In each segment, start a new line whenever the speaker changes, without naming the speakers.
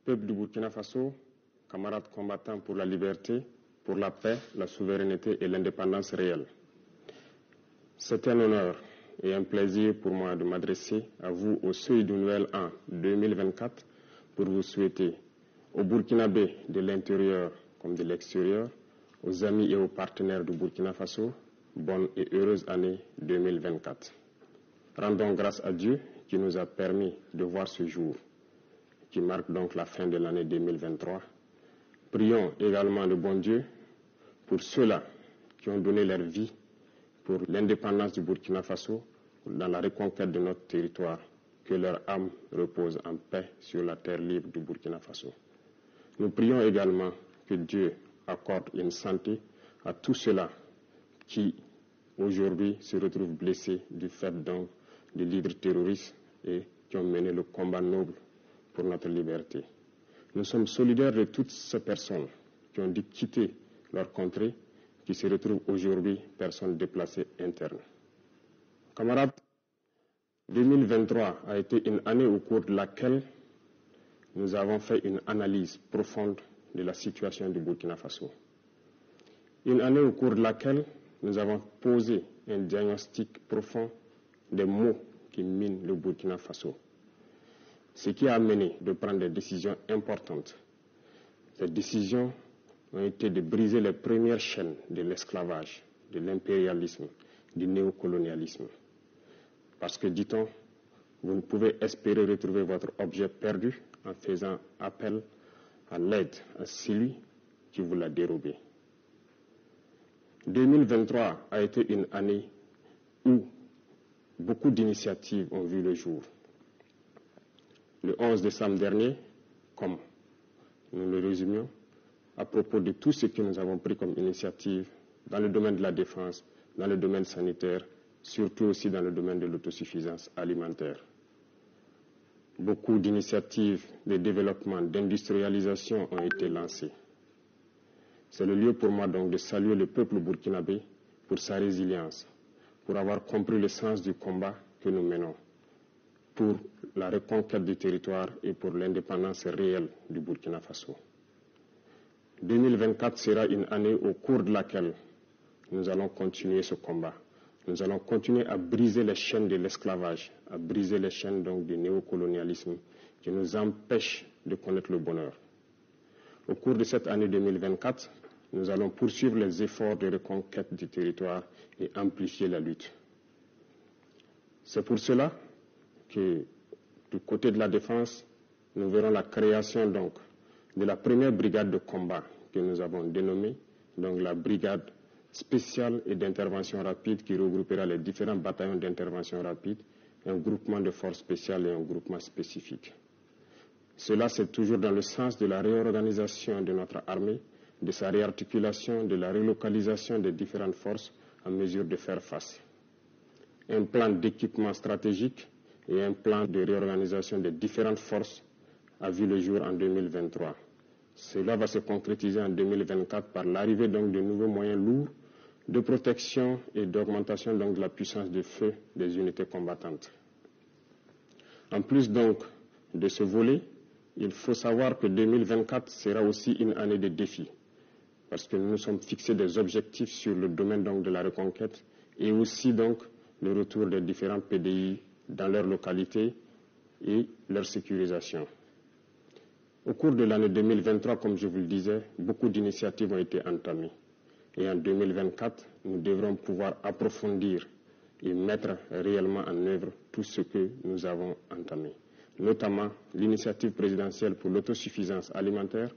Peuple du Burkina Faso, camarades combattants pour la liberté, pour la paix, la souveraineté et l'indépendance réelle. C'est un honneur et un plaisir pour moi de m'adresser à vous au seuil du nouvel an 2024 pour vous souhaiter aux Burkinabés de l'intérieur comme de l'extérieur, aux amis et aux partenaires du Burkina Faso, bonne et heureuse année 2024. Rendons grâce à Dieu qui nous a permis de voir ce jour, qui marque donc la fin de l'année 2023. Prions également le bon Dieu pour ceux-là qui ont donné leur vie pour l'indépendance du Burkina Faso, dans la reconquête de notre territoire, que leur âme repose en paix sur la terre libre du Burkina Faso. Nous prions également que Dieu accorde une santé à tous ceux-là qui aujourd'hui se retrouvent blessés du fait donc des leaders terroristes et qui ont mené le combat noble pour notre liberté. Nous sommes solidaires de toutes ces personnes qui ont dû quitter leur contrée, qui se retrouvent aujourd'hui personnes déplacées internes. Camarades, 2023 a été une année au cours de laquelle nous avons fait une analyse profonde de la situation du Burkina Faso. Une année au cours de laquelle nous avons posé un diagnostic profond des maux qui minent le Burkina Faso. Ce qui a amené de prendre des décisions importantes. Ces décisions ont été de briser les premières chaînes de l'esclavage, de l'impérialisme, du néocolonialisme. Parce que, dit-on, vous ne pouvez espérer retrouver votre objet perdu en faisant appel à l'aide à celui qui vous l'a dérobé. 2023 a été une année où beaucoup d'initiatives ont vu le jour. Le 11 décembre dernier, comme nous le résumions, à propos de tout ce que nous avons pris comme initiative dans le domaine de la défense, dans le domaine sanitaire, surtout aussi dans le domaine de l'autosuffisance alimentaire. Beaucoup d'initiatives de développement, d'industrialisation ont été lancées. C'est le lieu pour moi donc de saluer le peuple burkinabé pour sa résilience, pour avoir compris le sens du combat que nous menons, pour la reconquête du territoire et pour l'indépendance réelle du Burkina Faso. 2024 sera une année au cours de laquelle nous allons continuer ce combat. Nous allons continuer à briser les chaînes de l'esclavage, à briser les chaînes donc du néocolonialisme qui nous empêchent de connaître le bonheur. Au cours de cette année 2024, nous allons poursuivre les efforts de reconquête du territoire et amplifier la lutte. C'est pour cela que du côté de la défense, nous verrons la création donc de la première brigade de combat que nous avons dénommée, donc la brigade spéciale et d'intervention rapide qui regroupera les différents bataillons d'intervention rapide, un groupement de forces spéciales et un groupement spécifique. Cela, c'est toujours dans le sens de la réorganisation de notre armée, de sa réarticulation, de la relocalisation des différentes forces en mesure de faire face. Un plan d'équipement stratégique et un plan de réorganisation des différentes forces a vu le jour en 2023. Cela va se concrétiser en 2024 par l'arrivée donc de nouveaux moyens lourds de protection et d'augmentation donc de la puissance de feu des unités combattantes. En plus donc de ce volet, il faut savoir que 2024 sera aussi une année de défis, parce que nous nous sommes fixés des objectifs sur le domaine donc de la reconquête et aussi donc le retour des différents PDI dans leur localité et leur sécurisation. Au cours de l'année 2023, comme je vous le disais, beaucoup d'initiatives ont été entamées. Et en 2024, nous devrons pouvoir approfondir et mettre réellement en œuvre tout ce que nous avons entamé. Notamment l'initiative présidentielle pour l'autosuffisance alimentaire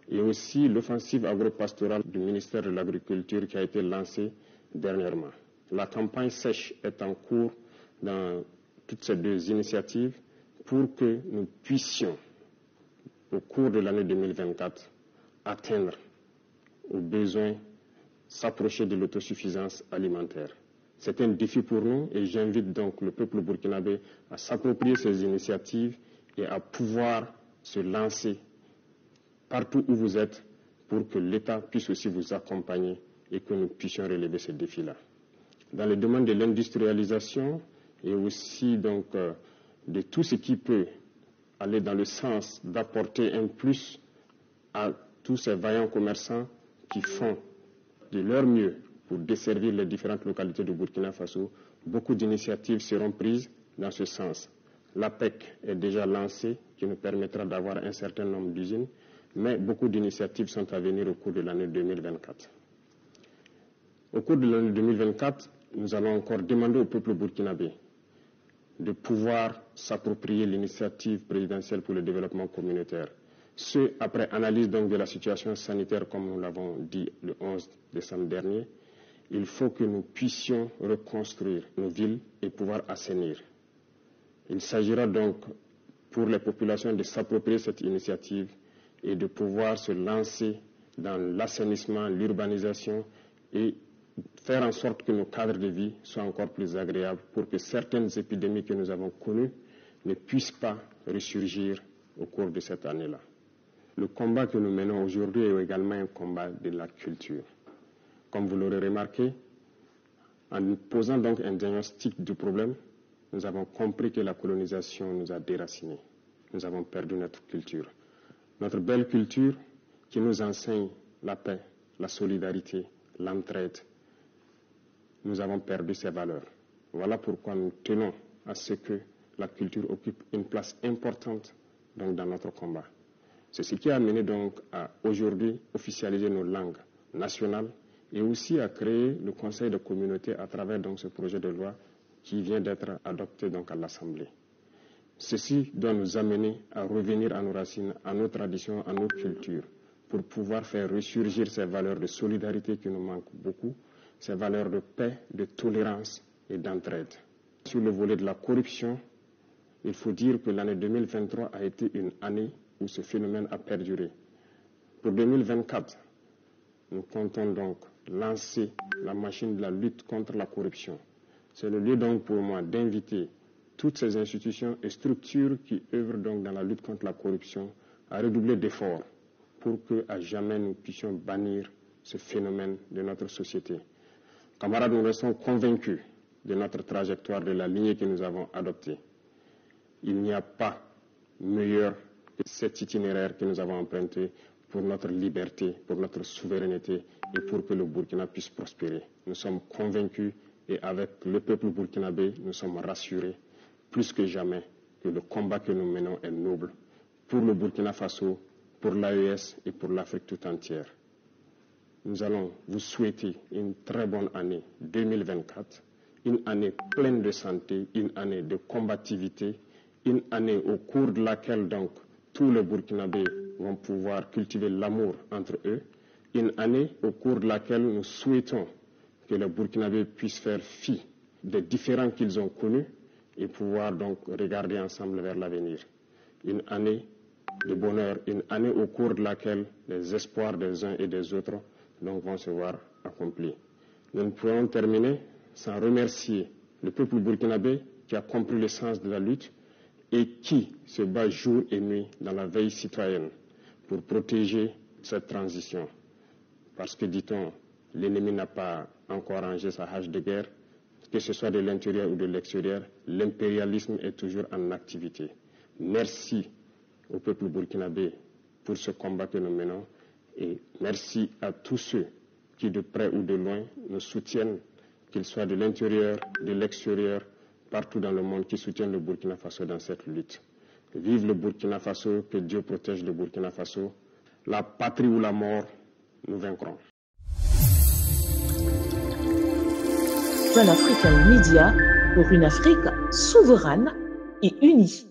et aussi l'offensive agro-pastorale du ministère de l'Agriculture qui a été lancée dernièrement. La campagne sèche est en cours dans toutes ces deux initiatives pour que nous puissions, au cours de l'année 2024, atteindre aux besoins, s'approcher de l'autosuffisance alimentaire. C'est un défi pour nous et j'invite donc le peuple burkinabé à s'approprier ces initiatives et à pouvoir se lancer partout où vous êtes pour que l'État puisse aussi vous accompagner et que nous puissions relever ces défis-là. Dans le domaine de l'industrialisation et aussi donc de tout ce qui peut aller dans le sens d'apporter un plus à tous ces vaillants commerçants qui font de leur mieux pour desservir les différentes localités de Burkina Faso. Beaucoup d'initiatives seront prises dans ce sens. L'APEC est déjà lancée, qui nous permettra d'avoir un certain nombre d'usines, mais beaucoup d'initiatives sont à venir au cours de l'année 2024. Au cours de l'année 2024, nous allons encore demander au peuple burkinabé de pouvoir s'approprier l'initiative présidentielle pour le développement communautaire. Ce, après analyse donc de la situation sanitaire, comme nous l'avons dit le 11 décembre dernier, il faut que nous puissions reconstruire nos villes et pouvoir assainir. Il s'agira donc pour les populations de s'approprier cette initiative et de pouvoir se lancer dans l'assainissement, l'urbanisation et faire en sorte que nos cadres de vie soient encore plus agréables pour que certaines épidémies que nous avons connues ne puissent pas ressurgir au cours de cette année-là. Le combat que nous menons aujourd'hui est également un combat de la culture. Comme vous l'aurez remarqué, en posant donc un diagnostic du problème, nous avons compris que la colonisation nous a déracinés. Nous avons perdu notre culture. Notre belle culture qui nous enseigne la paix, la solidarité, l'entraide. Nous avons perdu ces valeurs. Voilà pourquoi nous tenons à ce que la culture occupe une place importante donc, dans notre combat. C'est ce qui a amené donc à aujourd'hui officialiser nos langues nationales et aussi à créer le Conseil de communauté à travers donc, ce projet de loi qui vient d'être adopté donc, à l'Assemblée. Ceci doit nous amener à revenir à nos racines, à nos traditions, à nos cultures, pour pouvoir faire ressurgir ces valeurs de solidarité qui nous manquent beaucoup, ces valeurs de paix, de tolérance et d'entraide. Sur le volet de la corruption, il faut dire que l'année 2023 a été une année où ce phénomène a perduré. Pour 2024, nous comptons donc lancer la machine de la lutte contre la corruption. C'est le lieu donc pour moi d'inviter toutes ces institutions et structures qui œuvrent donc dans la lutte contre la corruption à redoubler d'efforts pour qu'à jamais nous puissions bannir ce phénomène de notre société. Camarades, nous restons convaincus de notre trajectoire, de la lignée que nous avons adoptée. Il n'y a pas meilleur que cet itinéraire que nous avons emprunté pour notre liberté, pour notre souveraineté et pour que le Burkina puisse prospérer. Nous sommes convaincus et avec le peuple burkinabé, nous sommes rassurés plus que jamais que le combat que nous menons est noble pour le Burkina Faso, pour l'AES et pour l'Afrique tout entière. Nous allons vous souhaiter une très bonne année 2024, une année pleine de santé, une année de combativité, une année au cours de laquelle donc tous les Burkinabés vont pouvoir cultiver l'amour entre eux, une année au cours de laquelle nous souhaitons que les Burkinabés puissent faire fi des différends qu'ils ont connus et pouvoir donc regarder ensemble vers l'avenir. Une année de bonheur, une année au cours de laquelle les espoirs des uns et des autres donc, vont se voir accomplis. Nous ne pouvons terminer sans remercier le peuple burkinabé qui a compris le sens de la lutte et qui se bat jour et nuit dans la veille citoyenne pour protéger cette transition. Parce que, dit-on, l'ennemi n'a pas encore rangé sa hache de guerre, que ce soit de l'intérieur ou de l'extérieur, l'impérialisme est toujours en activité. Merci au peuple burkinabé pour ce combat que nous menons et merci à tous ceux qui, de près ou de loin, nous soutiennent, qu'ils soient de l'intérieur, de l'extérieur, partout dans le monde, qui soutiennent le Burkina Faso dans cette lutte. Vive le Burkina Faso, que Dieu protège le Burkina Faso. La patrie ou la mort, nous vaincrons.
Pan African Media pour une Afrique souveraine et unie.